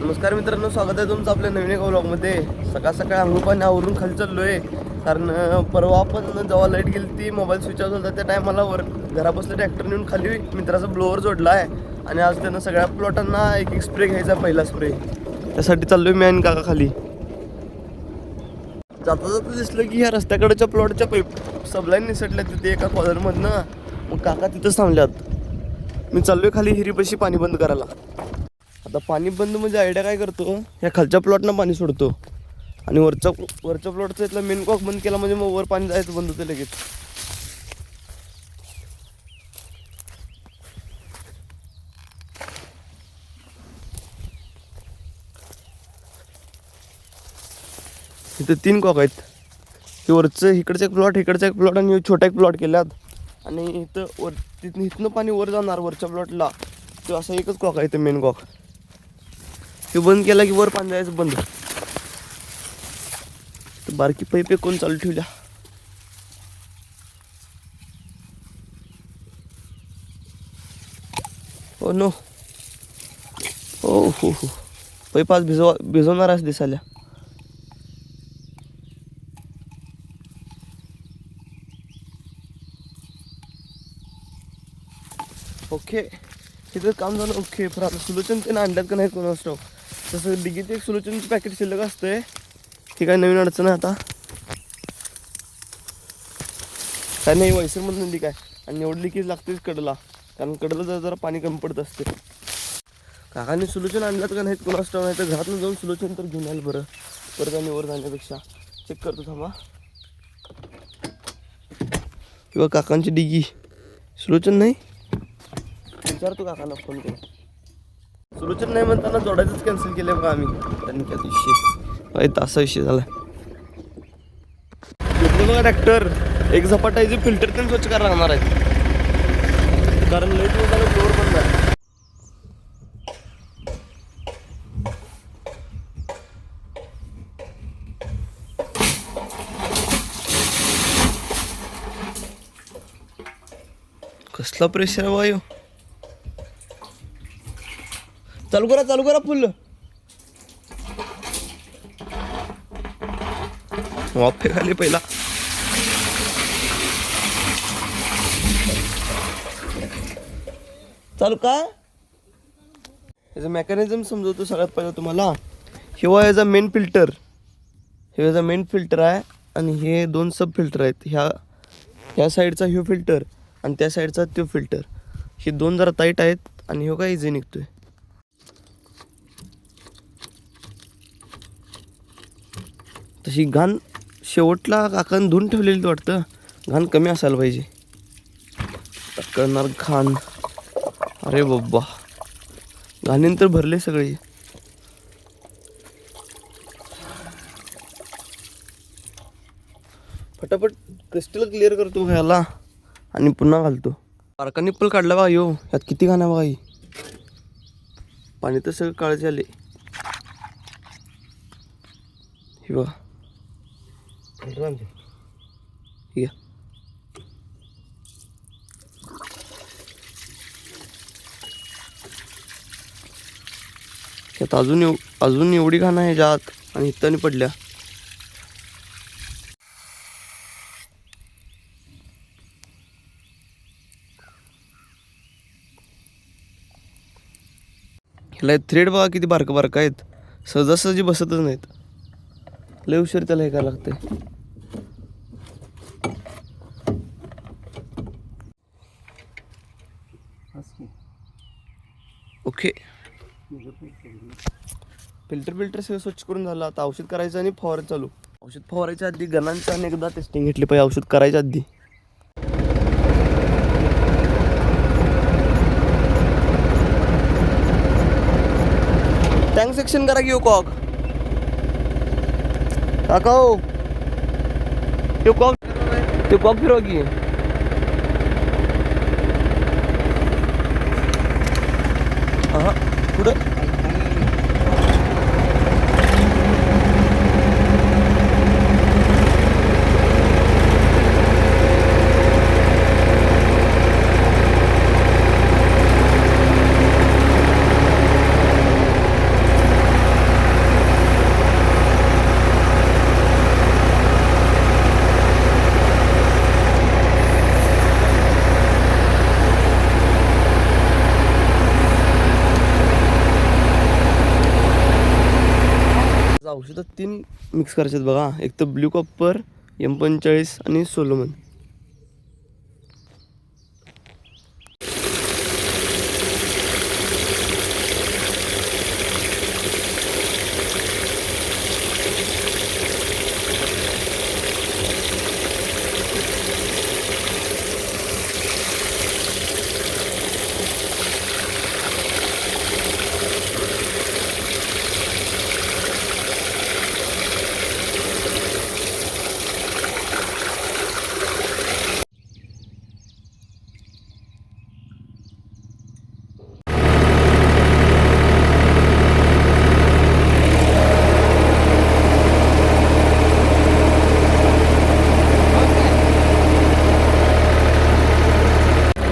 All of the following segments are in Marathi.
नमस्कार मित्रांनो, स्वागत आहे तुमचं आपल्या नवीन एका व्लॉगमध्ये. सकाळ सकाळ अंगुपाने आवरून खाली चाललो आहे. कारण परवा आपण जेव्हा लाईट गेली ती मोबाईल स्विच ऑफ होता त्या टायमाला वर घरापासून ट्रॅक्टर नेऊन खाली मित्राचा ब्लोअर जोडला आहे. आणि आज त्यानं सगळ्या प्लॉटांना एक एक स्प्रे घ्यायचा, पहिला स्प्रे. त्यासाठी चाललोय मी आणि काका खाली. जाता जाता दिसलं की ह्या रस्त्याकडच्या प्लॉटच्या सबलाईन निसटल्या तिथे एका कॉलरमधनं. मग काका तिथंच थांबल्यात. मी चाललोय खाली हिरीपाशी पाणी बंद करायला. आता पाणी बंद म्हणजे आयडिया काय करतो, ह्या खालच्या प्लॉटनं पाणी सोडतो आणि वरच्या प्लॉटचा इथला मेन कॉक बंद केला म्हणजे मग वर पाणी जायचं बंद होतं लगेच. इथे 3 कॉक आहेत. हे वरचं इकडचं एक प्लॉट, इकडचा एक प्लॉट आणि छोटा एक प्लॉट केल्यात. आणि इथं इथनं पाणी वर जाणार वरच्या प्लॉटला. तो असा एकच कॉक आहे, इथं मेन कॉक. हे बंद केला की वर पाणी जायचं बंद. तर बारकी पाईप कोण चालू ठेवल्या. हो नो, हो हो हो, पाईप आज भिजवणारच दिसायला. ओके, तिथं काम झालं. ओके, पण आता सोल्युशन ते आणल्यात का नाही कोणाच ठाऊक. तसं डिगीत एक सोल्युशनचं पॅकेट शिल्लक असतंय. ठीक आहे, नवीन अडचण आहे आता काय नाही. वैसरमधून लीक आहे आणि एवढं लिकेज लागतेच कडला, कारण कडला जरा पाणी कमी पडत असते. काकांनी सोल्युशन आणल्यात का नाहीत कोणाच ठाऊक. नाही तर घरातून जाऊन सोल्युशन तर घेऊन यायला बरं. परत आणि वर जाण्यापेक्षा चेक करतो थांबा. किंवा काकांची डिगी सोल्युशन नाही, विचारतो काकांना फोन करून. सोल्युशन नाही म्हणताना जोडायचंच कॅन्सल केलं बघा आम्ही. त्यांनी त्या दिवशी असा विषय झाला. घेतलं बघा ट्रॅक्टर. एक झपाटायचे फिल्टर पण स्वच्छ करायला लागणार आहेत, कारण लाईट वगैरे फ्लोअर बंद आहे. कसला प्रेशर आहे वायू. चालू करा फुल. वाफे खाली पहिला. चालू का, याचं मेकॅनिझम समजवतो सगळ्यात पहिलं तुम्हाला. हे याचा मेन फिल्टर, हे याचा मेन फिल्टर आहे. आणि हे 2 सब फिल्टर आहेत. ह्या साईडचा ह्यो फिल्टर आणि त्या साईडचा तो फिल्टर. हे 2 जरा टाईट आहेत आणि ह्यो काय इझी निघतोय. तशी घाण शेवटला काकानं धुवून ठेवलेली वाटतं. घाण कमी असायला पाहिजे. करणार घाण. अरे बाबा, घाणीन तर भरले सगळे. फटाफट क्रिस्टल क्लिअर करतो ह्याला आणि पुन्हा घालतो. बारका निप्पल काढला बघा यो. यात किती घाण आहे बघा. ही पाणी तर सगळं काळजी आले. हे बघा, ठीक आहे. त्यात अजून एवढी घाण आहे ज्यात आणि इथं पडल्या. ह्याला थ्रेड बघा किती बारकं बारकं आहेत. सहजासहजी बसतच नाहीत. लय उशीर त्याला हे करायला लागतंय. ओके, फिल्टर सगळं स्वच्छ करून झालं. आता औषध करायचं आणि फवारायचं चालू. औषध फवारायच्या आधी गणांचं आणि एकदा टेस्टिंग घेतली पाहिजे औषध करायच्या आधी. टँक सेक्शन करा की कॉक. काका हो, ते कॉक फिरवा की. हा पुढं औषधात 3 मिक्स करायचे आहेत बघा. एक तर ब्ल्यू कॉपर, M45 आणि सोलोमन.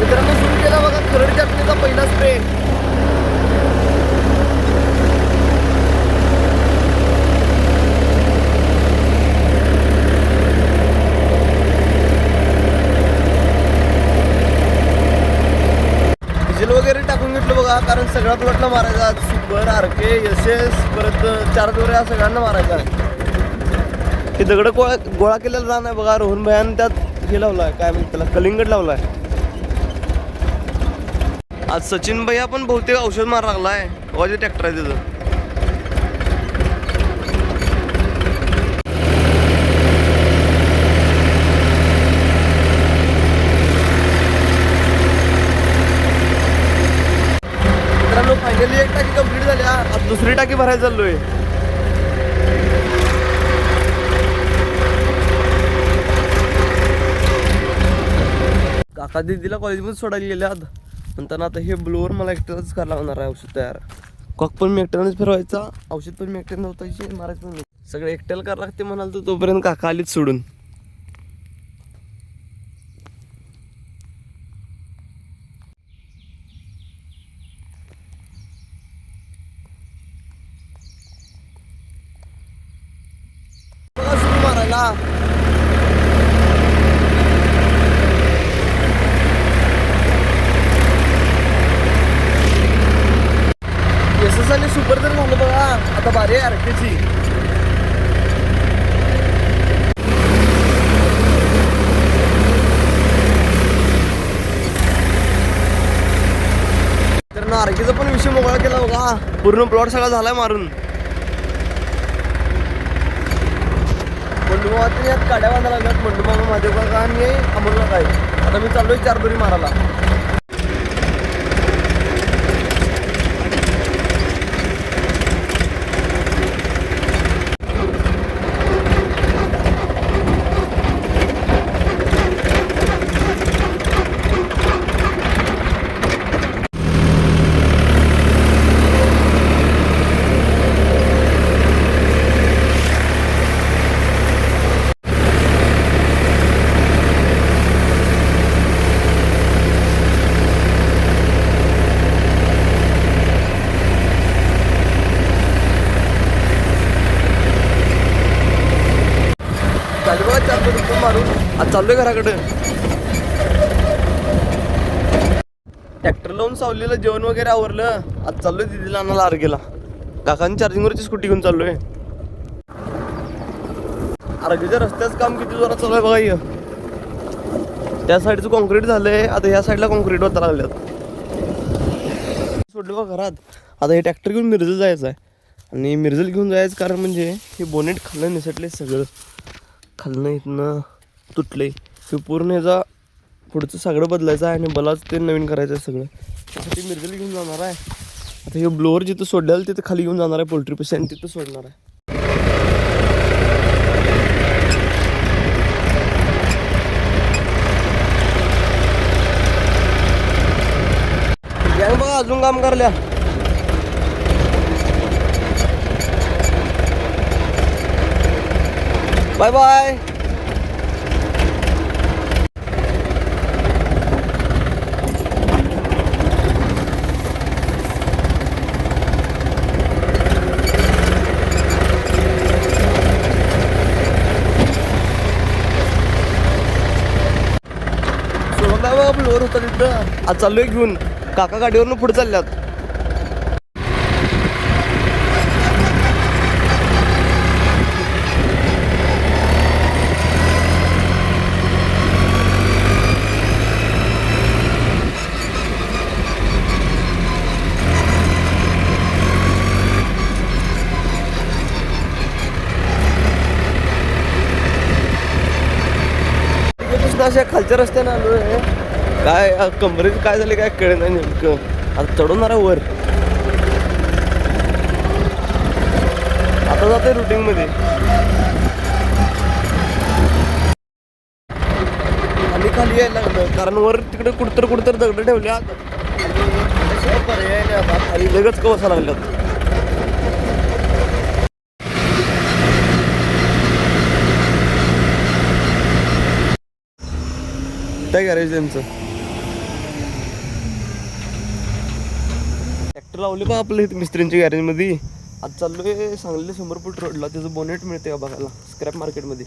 मित्रांनो सुरू केला बघा खरड चटणीचा पहिला स्प्रे. डिझेल वगैरे टाकून घेतलं बघा, कारण सगळ्या प्लॉटला मारायचा. सुपर, RK, SS, परत 4 दोरे या सगळ्यांना मारायचा. हे दगड गोळा केलेला रान आहे बघा. रोहन भयान त्यात हे लावलाय, काय म्हणतात त्याला, कलिंगड लावलाय. आज सचिन भैया पण बहुतेक औषध मार लागलाय. वाजे ट्रॅक्टर आहे त्याचं. मित्रांनो फायनली एक टाकी कंप्लीट झाली. आता दुसरी टाकी भरायला चाललोय. काका दीदीला कॉलेजमध्ये सोडायला गेले आज. म्हणताना आता हे ब्लोअर मला एकट्याच करायला लागणार आहे औषध तयार. कॉक पण मी एकट्यानेच फिरवायचा, औषध पण मी एकट्याने होतायची, मारायचं पण सगळं एकट्याला करायला लागते म्हणाल. तर तोपर्यंत काका आलीच सोडून. बघा सुरू मारायला. SS आणि सुपर तर झालं बघा. आता बारी आहे RKची. तर RKचा पण विषय मोकळा केला बघा. पूर्ण प्लॉट सगळा झालाय मारून. मंडुमावातीने यात काड्या बांधायला लागल्यात. मंडुमामा माझे बघा आणि अमोलला काय. आता मी चाललोय 4 दोरी मारायला. झाली बघा 4 दोरी मारून. आज चाललोय घराकडे. ट्रॅक्टर लावून सावलीला जेवण वगैरे आवरलं. आज चाललोय दिदीला आणायला RKला. काकांनी चार्जिंगवरची स्कूटी घेऊन चाललोय. RKच्या रस्त्याचं काम किती जोरात चालू आहे बघा. हे त्या साईडचं कॉन्क्रीट झालंय. आता ह्या साईडला कॉन्क्रीट होता लागल्यात. सोडलं बघा घरात. आता हे ट्रॅक्टर घेऊन मिरजल जायचं आहे. आणि मिरजल घेऊन जायचं कारण म्हणजे हे बोनेट खाल्लं निसटले सगळं. खाल्लं इथनं तुटलंय. हे पूर्ण ह्याचा पुढचं सगळं बदलायचं आहे आणि बलाच ते नवीन करायचं आहे सगळं. त्यासाठी मिरजल घेऊन जाणार आहे. आता हे ब्लोअर जिथं सोडलेलं तिथं खाली घेऊन जाणार आहे पोल्ट्रीपाशी आणि तिथं सोडणार आहे. गॅंग बघा अजून काम करल्या. Bye bye. फ्लोअर होता तिथं. आज चाललोय घेऊन. काका गाडीवरनं पुढे चालल्यात. इथनं अशा खालच्या रस्त्यानं आलो आहे. काय कमरेचं काय झालं काय कळे नाही नेमकं. आता चढवणार आहे वर. आता जाते रुटीन मध्ये. आणि खाली यायला लागलं कारण वर तिकडे कुठतर दगड ठेवल्या. पर्याय नाही आता खाली लगच कवसा लागल्यात. काय गॅरेज त्यांचं ट्रॅक्टर लावले बा आपलं इथे मिस्त्रींच्या गॅरेजमध्ये. आज चाललोय सांगलीला 100 फूट रोडला. त्याचं बोनेट मिळते का बघायला स्क्रॅप मार्केटमध्ये.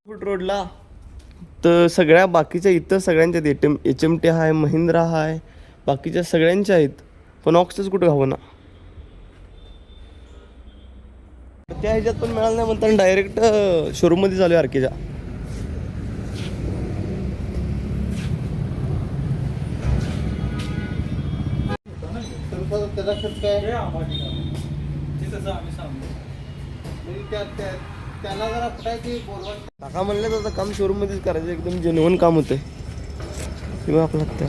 फूट रोडला तर सगळ्या बाकीच्या इथं सगळ्यांच्या HMT आहे, महिंद्रा आहे, बाकीच्या सगळ्यांच्या आहेत. पण ऑक्सच कुठं घावं ना. त्या ह्याच्यात पण मिळालं नाही म्हणताना डायरेक्ट शोरूममध्ये झालो आरकेच्या. काका म्हणले तर काम शोरूम मध्येच करायचं. एकदम जेन्युइन काम होतंय. किंवा आपला त्या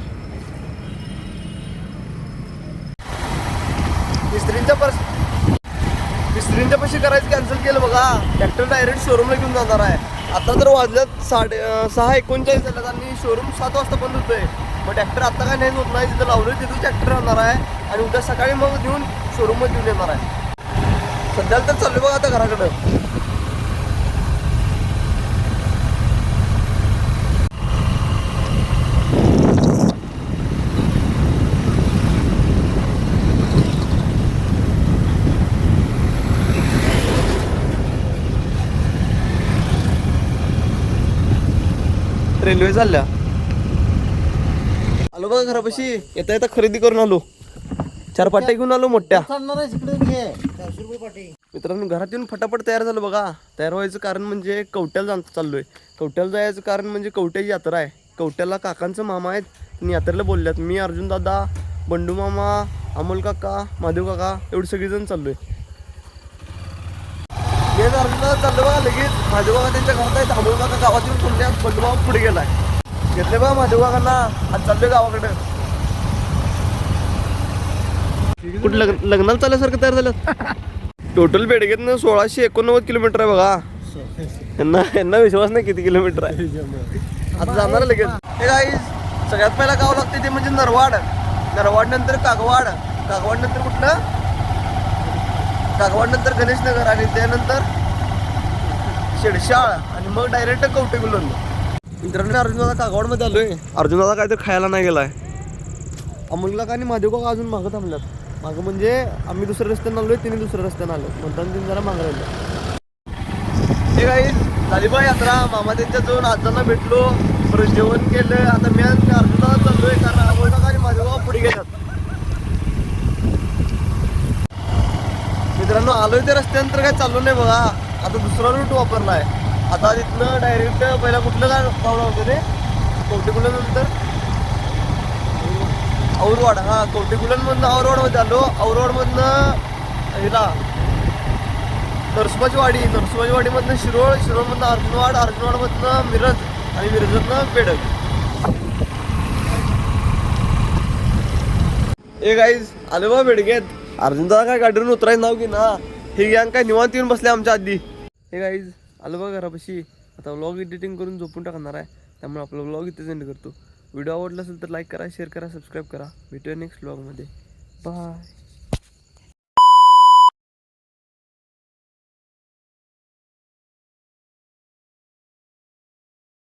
मिस्त्रींच्या पैसे करायचं कॅन्सल केलं बघा. ट्रॅक्टर डायरेक्ट शोरूमला घेऊन जाणार आहे. आता तर वाजल्यात 6:39 झाल्यात आणि शोरूम 7 वाजता बंद होतोय. मग ट्रॅक्टर आता काय नाही होत नाही. जिथं लावलं तिथं ट्रॅक्टर राहणार आहे आणि उद्या सकाळी मग घेऊन शोरूममध्ये घेऊन येणार आहे. सध्याला तर चालू बघा आता घराकडं. रेल्वे चालल्या. आलो बघा घरापाशी. येता येता खरेदी करून आलो. 4 पाट्या घेऊन आलो मोठ्या. मित्रांनो घरात येऊन फटाफट तयार झालो बघा. तयार व्हायचं कारण म्हणजे कवट्याला चाललोय. कवट्याला जायचं कारण म्हणजे कवट्याची यात्रा आहे. कवट्याला काकांचं मामा आहेत. त्यांनी यात्रेला बोलल्यात. मी, अर्जुन दादा, बंडू मामा, अमोल काका, महादेव काका एवढे सगळेजण चाललोय. हेच अर्जुन दादा चाललो बघा लगेच. महादेव काका त्यांच्या घरात आहेत. अमोल काका गावात येऊन पुण्यात. बंडू मामा पुढे गेलाय. घेतले बघा महादेव काकांना. आज चाललोय गावाकडे. कुठं लग्नाला चालल्यासारखं तयार झालं. टोटल बेडगेतनं 1689 किलोमीटर आहे बघा. यांना विश्वास नाही किती किलोमीटर आहे. आता जाणार लगेच. हे गाईज सगळ्यात पहिला गाव लागते ते म्हणजे नरवाड. नरवाड नंतर कागवाड. कागवाड नंतर कुठलं कागवाड नंतर गणेशनगर आणि त्यानंतर शेडशाळ आणि मग डायरेक्ट कवटेगुलन. मित्रांनो अर्जुन दादा कागवाडमध्ये आलोय. अर्जुन दादा काय तर खायला नाही गेलाय. अमोल काका आणि महादेव काका अजून मागं थांबल्यात. मागं म्हणजे आम्ही दुसऱ्या रस्त्यानं आलोय. तिने दुसऱ्या रस्त्यानं आलो म्हणताना तिने जरा मागं राहिलं. हे काही झाली बा यात्रा. मामा त्यांच्या जाऊन आजांना भेटलो. परत जेवण केलं. आता मी अर्जुन दादा चाललोय कारण अमोल काका आणि महादेव काका पुढे गेल्यात. मित्रांनो आलोय त्या रस्त्यानंतर काय चाललो नाही बघा. आता दुसरा रूट वापरलाय. आता तिथनं डायरेक्ट पहिला कुठलं काय पावलं होतं ते कवटेगुलन नंतर औरवाड. हा कवटेगुलनमधनं औरवाडमध्ये आलो. औरवाडमधनं हिला नरसोबाची वाडी. नरसोबाची वाडीमधनं शिरोळ. शिरोळमधनं अर्जुनवाड. अर्जुनवाडमधनं मिरज आणि मिरजमधनं बेडग. हे गाईज आलो बा बेडगेत. अर्जुन दादा काय गाडीवरून उतरायचं नाव की ना. हे गँग काय निवांत येऊन बसले आमच्या आधी. हे गाईज आलो बघा घरापाशी. आता व्लॉग एडिटिंग करून झोपून टाकणार आहे. त्यामुळे आपला व्लॉग इथेच एंड करतो. व्हिडिओ आवडला असेल तर लाईक करा, शेअर करा, सबस्क्राईब करा. भेटूया नेक्स्ट व्लॉगमध्ये. बाय.